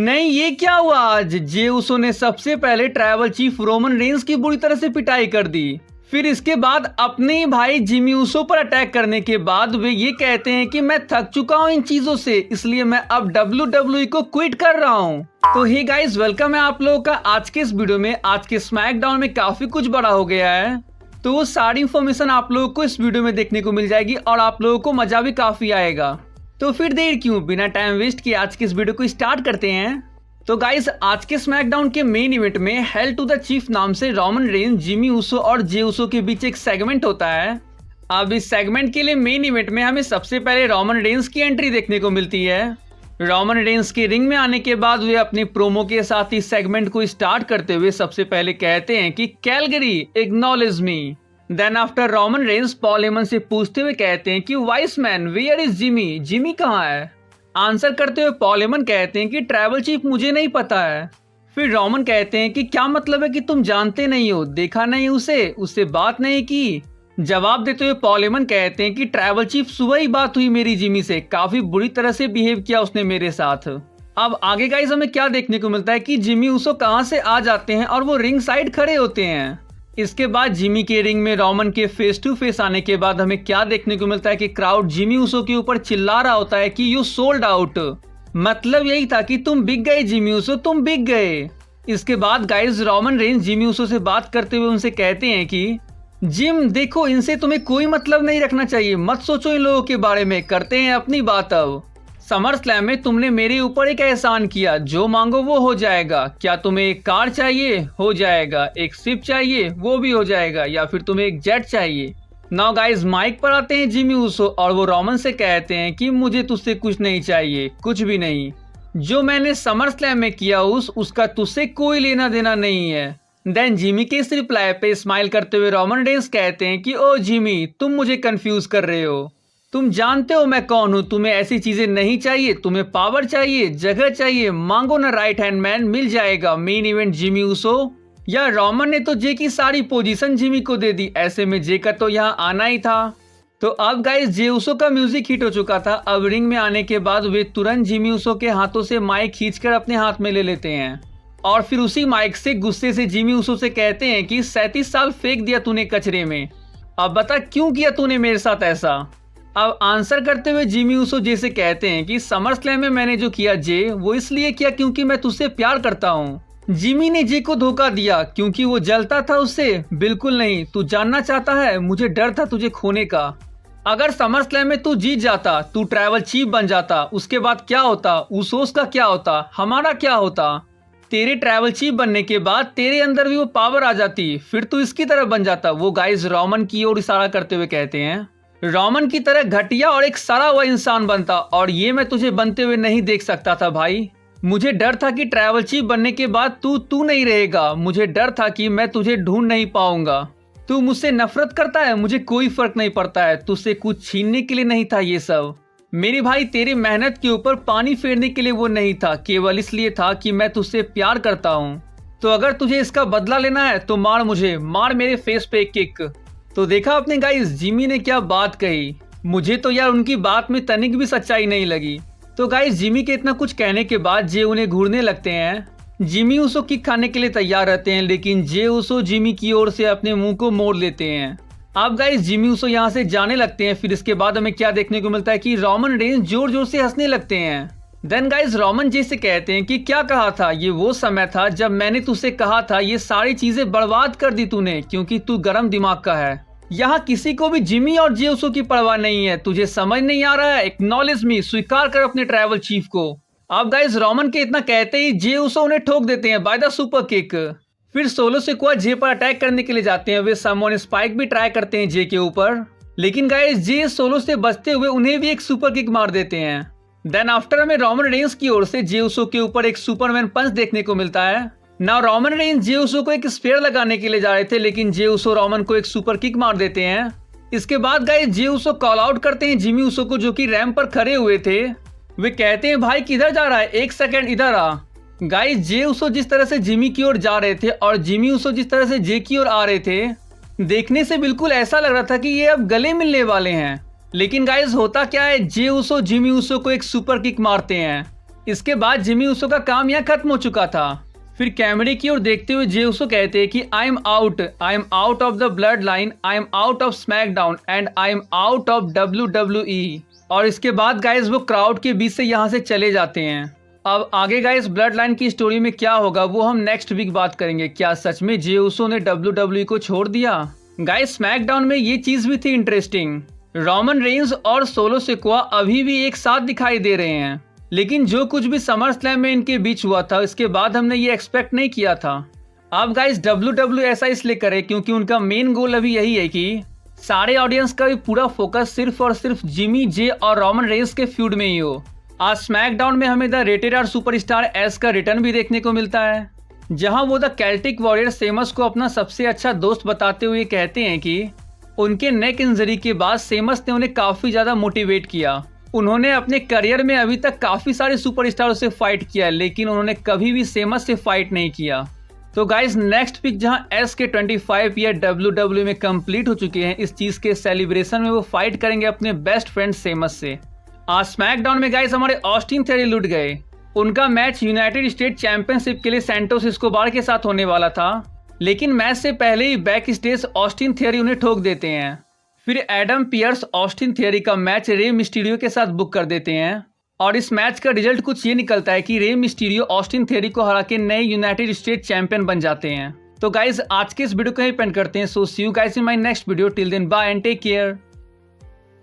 नहीं, ये क्या हुआ? आज जे उसो ने सबसे पहले ट्राइबल चीफ रोमन रेंस की बुरी तरह से पिटाई कर दी। फिर इसके बाद अपने ही भाई जिमी उसो पर अटैक करने के बाद वे ये कहते हैं कि मैं थक चुका हूँ इन चीजों से, इसलिए मैं अब WWE को क्विट कर रहा हूँ। तो हे गाइस, वेलकम है आप लोगों का आज के इस वीडियो में। आज के स्मैकडाउन में काफी कुछ बड़ा हो गया है, तो वो सारी इंफॉर्मेशन आप लोगों को इस वीडियो में देखने को मिल जाएगी और आप लोगों को मजा भी काफी आएगा। तो फिर देर क्यों, बिना टाइम वेस्ट किए आज के इस वीडियो को स्टार्ट करते हैं। तो गाइस, आज के स्मैकडाउन के मेन इवेंट में हेल टू द चीफ नाम से रोमन रेंस, जिमी उसो और जे उसो के बीच एक सेगमेंट होता है। अब इस सेगमेंट के लिए मेन इवेंट में हमें सबसे पहले रोमन रेंस की एंट्री देखने को मिलती है। रोमन रेंस के रिंग में आने के बाद वे अपनी प्रोमो के साथ इस सेगमेंट को स्टार्ट करते हुए सबसे पहले कहते हैं कि Calgary acknowledge me. Then after Roman Reigns Paul Heyman से पूछते हुए कहते हैं कि wise man where is Jimmy, Jimmy कहाँ है? आंसर करते हुए पॉल हेमन कहते हैं कि ट्राइबल चीफ मुझे नहीं पता है। फिर रोमन कहते हैं कि क्या मतलब है कि तुम जानते नहीं हो, देखा नहीं उसे, उससे बात नहीं की? जवाब देते हुए पॉल हेमन कहते हैं कि ट्राइबल चीफ सुबह ही बात हुई मेरी जिमी से, काफी बुरी तरह से बिहेव किया उसने मेरे साथ। अब आगे गाइस हमें क्या देखने को मिलता है कि जिमी उसो कहां से आ जाते हैं और वो रिंग साइड खड़े होते हैं। इसके बाद जिमी के रिंग में रोमन के फेस टू फेस आने के बाद हमें क्या देखने को मिलता है कि क्राउड जिमी उसो के ऊपर चिल्ला रहा होता है कि यू सोल्ड आउट। मतलब यही था कि तुम बिक गए जिमी उसो, तुम बिक गए। इसके बाद guys Roman Reigns Jimmy Uso से बात करते हुए उनसे कहते हैं कि जिम देखो, इनसे तुम्हें कोई मतलब नहीं रखना चाहिए, मत सोचो इन लोगों के बारे में, करते हैं अपनी बात। अब समर स्लैम में तुमने मेरे ऊपर एक एहसान किया, जो मांगो वो हो जाएगा। क्या तुम्हें एक कार चाहिए? हो जाएगा। एक शिप चाहिए? वो भी हो जाएगा। या फिर तुम्हें एक जेट चाहिए? नाउ गाइस माइक पर आते हैं जिमी उसो और वो रोमन से कहते हैं कि मुझे तुझसे कुछ नहीं चाहिए, कुछ भी नहीं। जो मैंने समर स्लैम में किया उसका तुझसे कोई लेना देना नहीं है। देन जिमी के इस रिप्लाई पे स्माइल करते हुए रोमन रेंस कहते हैं कि ओ जिमी, तुम मुझे कंफ्यूज कर रहे हो। तुम जानते हो मैं कौन हूँ, तुम्हें ऐसी चीजें नहीं चाहिए, तुम्हें पावर चाहिए, जगह चाहिए, मांगो ना राइट हैंड मैन, मिल जाएगा। Main event Jimmy Uso. या रोमन ने तो जे की सारी पोजीशन जिमी को दे दी, ऐसे में जे का तो यहाँ आना ही था। तो अब गाइस जे उसो का म्यूजिक हिट हो चुका था। अब रिंग में आने के बाद वे तुरंत जिमी उसो के हाथों से माइक खींचकर अपने हाथ में ले लेते हैं और फिर उसी माइक से गुस्से से जिमी उसो से कहते हैं कि 37 साल फेंक दिया तूने कचरे में, अब बता क्यों किया तूने मेरे साथ ऐसा। अब आंसर करते हुए जिमी उसो जे से कहते हैं कि समर स्लैम में मैंने जो किया जे, वो इसलिए किया क्योंकि मैं तुझसे प्यार करता हूँ। जिमी ने जे को धोखा दिया क्योंकि वो जलता था उससे? बिल्कुल नहीं। तू जानना चाहता है, मुझे डर था तुझे खोने का। अगर समर स्लैम में तू जीत जाता, तू ट्राइबल चीफ बन जाता, उसके बाद क्या होता? उसोस का क्या होता? हमारा क्या होता? तेरे ट्राइबल चीफ बनने के बाद तेरे अंदर भी वो पावर आ जाती, फिर तू इसकी तरह बन जाता। वो गाइस रोमन की ओर इशारा करते हुए कहते हैं रोमन की तरह घटिया और एक सड़ा हुआ इंसान बनता, और ये मैं तुझे बनते हुए नहीं देख सकता था भाई। मुझे डर था कि ट्राइबल चीफ बनने के बाद तू नहीं रहेगा। मुझे डर था कि मैं तुझे ढूंढ नहीं पाऊंगा। तू मुझसे नफरत करता है, मुझे कोई फर्क नहीं पड़ता है, तुझसे कुछ छीनने के लिए नहीं था ये सब। मेरे भाई तेरी मेहनत के ऊपर पानी फेरने के लिए वो नहीं था, केवल इसलिए था कि मैं तुझसे प्यार करता हूँ। तो अगर तुझे इसका बदला लेना है तो मार मुझे, मार मेरे फेस पे एक किक। तो देखा आपने गाइस जिमी ने क्या बात कही। मुझे तो यार उनकी बात में तनिक भी सच्चाई नहीं लगी। तो गाइस जिमी के इतना कुछ कहने के बाद जे उन्हें घूरने लगते हैं। जिमी उसो किक खाने के लिए तैयार रहते हैं, लेकिन जे उसो जिमी की ओर से अपने मुंह को मोड़ लेते हैं। अब गाइस जिमी उसो यहाँ से जाने लगते हैं। फिर इसके बाद हमें क्या देखने को मिलता है कि रोमन रेंस जोर जोर से हंसने लगते हैं। देन गाइस रोमन जे से कहते हैं कि क्या कहा था? ये वो समय था जब मैंने तुझसे कहा था ये सारी चीजें बर्बाद कर दी तूने, क्योंकि तू गर्म दिमाग का है। यहाँ किसी को भी जिमी और जे उसो की परवाह नहीं है। तुझे समझ नहीं आ रहा है? एक्नॉलेज मी, स्वीकार कर अपने ट्राइबल चीफ को। अब गाइस रोमन के इतना कहते ही जे उसो उन्हें ठोक देते हैं बाय द सुपर किक। फिर सोलो सिकुआ जे पर अटैक करने के लिए जाते हैं। वे समवन स्पाइक भी ट्राई करते हैं जे के ऊपर, लेकिन गाइस जे सोलो से बचते हुए उन्हें भी एक सुपर किक मार देते हैं। देन आफ्टर हमें रोमन रेंस की ओर से जे उसो के ऊपर एक सुपरमैन पंच देखने को मिलता है। नाउ रोमन रेंस जे उसो को एक स्पेयर लगाने के लिए जा रहे थे, लेकिन जे उसो रोमन को एक सुपर किक मार देते हैं। इसके बाद गाइस जे उसो कॉल आउट करते हैं जिमी उसो को, जो कि रैंप पर खड़े हुए थे। वे कहते हैं भाई किधर जा रहा है, एक सेकंड इधर आ। गाइस जे उसो जिस तरह से जिमी की ओर जा रहे थे और जिमी उसो जिस तरह से जे की ओर आ रहे थे, देखने से बिल्कुल ऐसा लग रहा था कि ये अब गले मिलने वाले हैं। लेकिन गाइस होता क्या है, जे उसो जिमी उसो को एक सुपर किक मारते हैं। इसके बाद जिमी ऊसो का काम यहाँ खत्म हो चुका था। फिर कैमरे की ओर देखते हुए जे ऊसो कहते हैं कि I am out of the blood line, I am out of SmackDown and I am out of WWE। और इसके बाद गाइस वो क्राउड के बीच से यहाँ से चले जाते हैं। अब आगे गाइस ब्लड लाइन की स्टोरी में क्या होगा वो हम नेक्स्ट वीक बात करेंगे। क्या सच में जे ऊसो ने WWE को छोड़ दिया? गाइस स्मैकडाउन में ये चीज भी थी इंटरेस्टिंग, रोमन रेंज और सोलो सिकोआ अभी भी एक साथ दिखाई दे रहे हैं, लेकिन जो कुछ भी समर स्लैम में इनके बीच हुआ था इसके बाद हमने ये एक्सपेक्ट नहीं किया था। अब गाइस WWE ऐसा इसलिए करे क्योंकि उनका मेन गोल अभी यही है कि सारे ऑडियंस का भी पूरा फोकस सिर्फ और सिर्फ जिमी जे और रोमन रेंज के फ्यूड में ही हो। आज स्मैकडाउन में हमें द रेटेड आर सुपरस्टार एस का रिटर्न भी देखने को मिलता है, जहां वो द केल्टिक वॉरियर सेमस को अपना सबसे अच्छा दोस्त बताते हुए कहते हैं कि उनके नेक इंजरी के बाद सेमस ने उन्हें काफी ज्यादा मोटिवेट किया। उन्होंने अपने करियर में अभी तक काफी सारे सुपरस्टारों से फाइट किया है, लेकिन उन्होंने कभी भी सेमस से फाइट नहीं किया। तो गाइज नेक्स्ट वीक जहां एस के 25 ईयर WWE में कंप्लीट हो चुके हैं, इस चीज के सेलिब्रेशन में वो फाइट करेंगे अपने बेस्ट फ्रेंड सेमस से। आज स्मैकडाउन में गाइस हमारे ऑस्टिन थियरी लुट गए। उनका मैच यूनाइटेड स्टेट चैंपियनशिप के लिए सैंटोस एस्कोबार के साथ होने वाला था, लेकिन मैच से पहले ही बैक स्टेज ऑस्टिन थियरी उन्हें ठोक देते हैं। फिर एडम पियर्स ऑस्टिन थियरी का मैच रे मिस्टीरियो के साथ बुक कर देते हैं और इस मैच का रिजल्ट कुछ ये निकलता है कि रे मिस्टीरियो ऑस्टिन थियरी को हरा के नए यूनाइटेड स्टेट चैंपियन बन जाते हैं। तो गाइज आज के इस वीडियो को यहीं पेंड करते हैं। So see you guys in my next video, till then bye and take care.